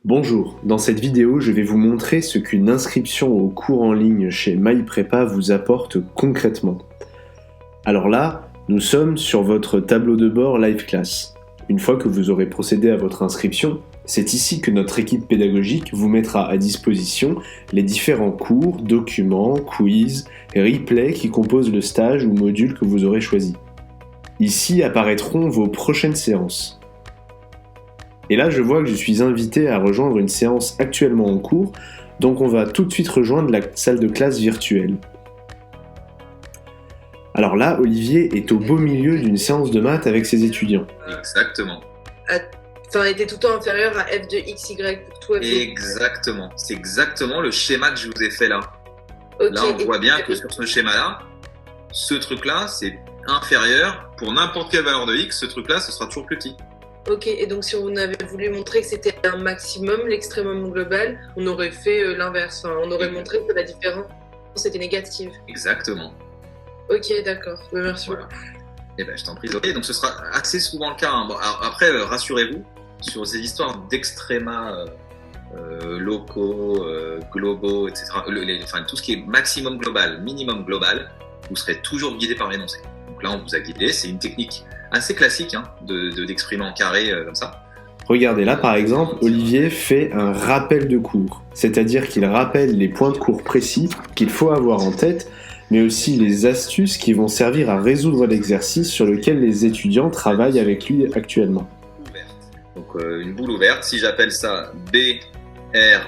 Bonjour, dans cette vidéo, je vais vous montrer ce qu'une inscription au cours en ligne chez MyPrépa vous apporte concrètement. Alors là, nous sommes sur votre tableau de bord Live Class. Une fois que vous aurez procédé à votre inscription, c'est ici que notre équipe pédagogique vous mettra à disposition les différents cours, documents, quiz, replays qui composent le stage ou module que vous aurez choisi. Ici apparaîtront vos prochaines séances. Et là, je vois que je suis invité à rejoindre une séance actuellement en cours, donc on va tout de suite rejoindre la salle de classe virtuelle. Alors là, Olivier est au beau milieu d'une séance de maths avec ses étudiants. Exactement. Enfin, était tout le temps inférieur à f de xy pour tout f de... Exactement. C'est exactement le schéma que je vous ai fait là. Okay. Là, on voit bien que sur ce schéma-là, ce truc-là, c'est inférieur. Pour n'importe quelle valeur de x, ce truc-là, ce sera toujours plus petit. Ok, et donc si on avait voulu montrer que c'était un maximum, l'extrémum global, on aurait fait l'inverse. Enfin, on aurait montré que la différence était négative. Exactement. Ok, d'accord. Merci beaucoup. Eh ben, je t'en prie. Ok, donc ce sera assez souvent le cas. Hein. Bon, alors, après, rassurez-vous, sur ces histoires d'extréma locaux, globaux, etc., enfin, tout ce qui est maximum global, minimum global, vous serez toujours guidé par l'énoncé. Donc là, on vous a guidé. C'est une technique assez classique hein, d'exprimer en carré comme ça. Regardez là par exemple, Olivier fait un rappel de cours, c'est-à-dire qu'il rappelle les points de cours précis qu'il faut avoir en tête, mais aussi les astuces qui vont servir à résoudre l'exercice sur lequel les étudiants travaillent avec lui actuellement. Donc une boule ouverte, si j'appelle ça BR00.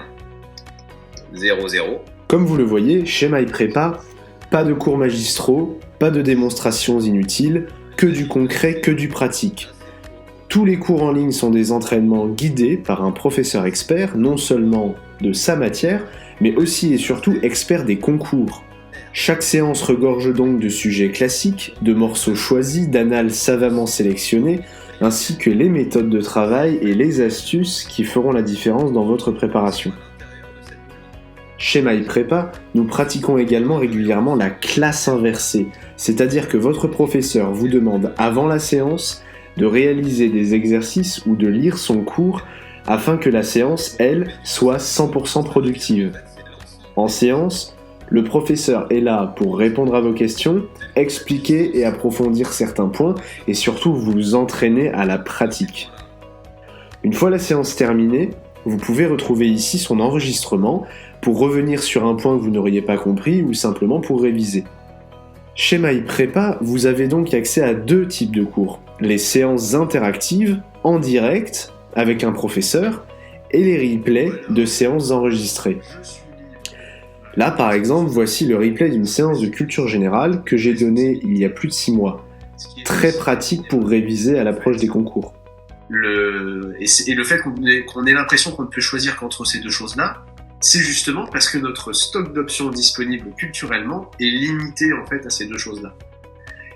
Comme vous le voyez, chez MyPrépa, pas de cours magistraux, pas de démonstrations inutiles, que du concret, que du pratique. Tous les cours en ligne sont des entraînements guidés par un professeur expert, non seulement de sa matière, mais aussi et surtout expert des concours. Chaque séance regorge donc de sujets classiques, de morceaux choisis, d'annales savamment sélectionnés, ainsi que les méthodes de travail et les astuces qui feront la différence dans votre préparation. Chez MyPrépa, nous pratiquons également régulièrement la classe inversée, c'est-à-dire que votre professeur vous demande avant la séance de réaliser des exercices ou de lire son cours afin que la séance, elle, soit 100% productive. En séance, le professeur est là pour répondre à vos questions, expliquer et approfondir certains points et surtout vous entraîner à la pratique. Une fois la séance terminée, vous pouvez retrouver ici son enregistrement pour revenir sur un point que vous n'auriez pas compris ou simplement pour réviser. Chez MyPrépa, vous avez donc accès à deux types de cours, les séances interactives en direct avec un professeur et les replays de séances enregistrées. Là par exemple, voici le replay d'une séance de culture générale que j'ai donnée il y a plus de 6 mois. Très pratique pour réviser à l'approche des concours. Et le fait qu'on ait l'impression qu'on ne peut choisir qu'entre ces deux choses-là, c'est justement parce que notre stock d'options disponibles culturellement est limité en fait à ces deux choses-là.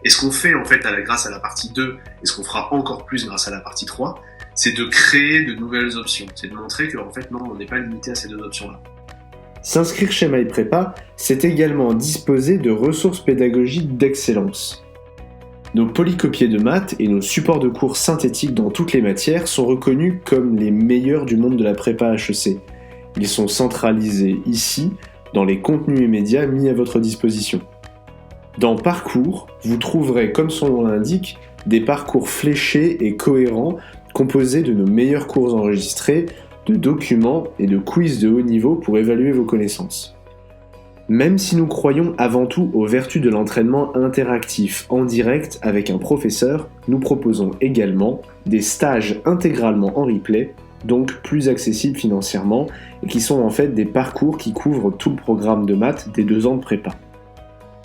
Et ce qu'on fait en fait grâce à la partie 2, et ce qu'on fera encore plus grâce à la partie 3, c'est de créer de nouvelles options. C'est de montrer qu'en fait non, on n'est pas limité à ces deux options-là. S'inscrire chez MyPrépa, c'est également disposer de ressources pédagogiques d'excellence. Nos polycopiés de maths et nos supports de cours synthétiques dans toutes les matières sont reconnus comme les meilleurs du monde de la prépa HEC. Ils sont centralisés ici, dans les contenus et médias mis à votre disposition. Dans Parcours, vous trouverez, comme son nom l'indique, des parcours fléchés et cohérents, composés de nos meilleurs cours enregistrés, de documents et de quiz de haut niveau pour évaluer vos connaissances. Même si nous croyons avant tout aux vertus de l'entraînement interactif en direct avec un professeur, nous proposons également des stages intégralement en replay, donc plus accessibles financièrement, et qui sont en fait des parcours qui couvrent tout le programme de maths des 2 ans de prépa.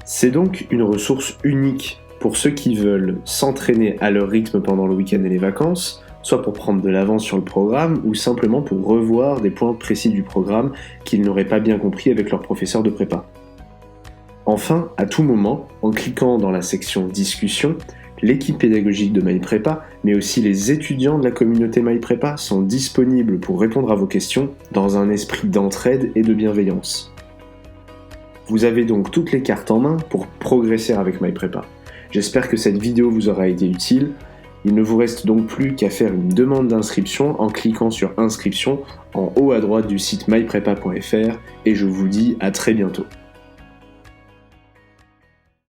C'est donc une ressource unique pour ceux qui veulent s'entraîner à leur rythme pendant le week-end et les vacances, soit pour prendre de l'avance sur le programme, ou simplement pour revoir des points précis du programme qu'ils n'auraient pas bien compris avec leur professeur de prépa. Enfin, à tout moment, en cliquant dans la section Discussion, l'équipe pédagogique de MyPrépa, mais aussi les étudiants de la communauté MyPrépa sont disponibles pour répondre à vos questions dans un esprit d'entraide et de bienveillance. Vous avez donc toutes les cartes en main pour progresser avec MyPrépa. J'espère que cette vidéo vous aura été utile. Il ne vous reste donc plus qu'à faire une demande d'inscription en cliquant sur Inscription en haut à droite du site myprepa.fr et je vous dis à très bientôt.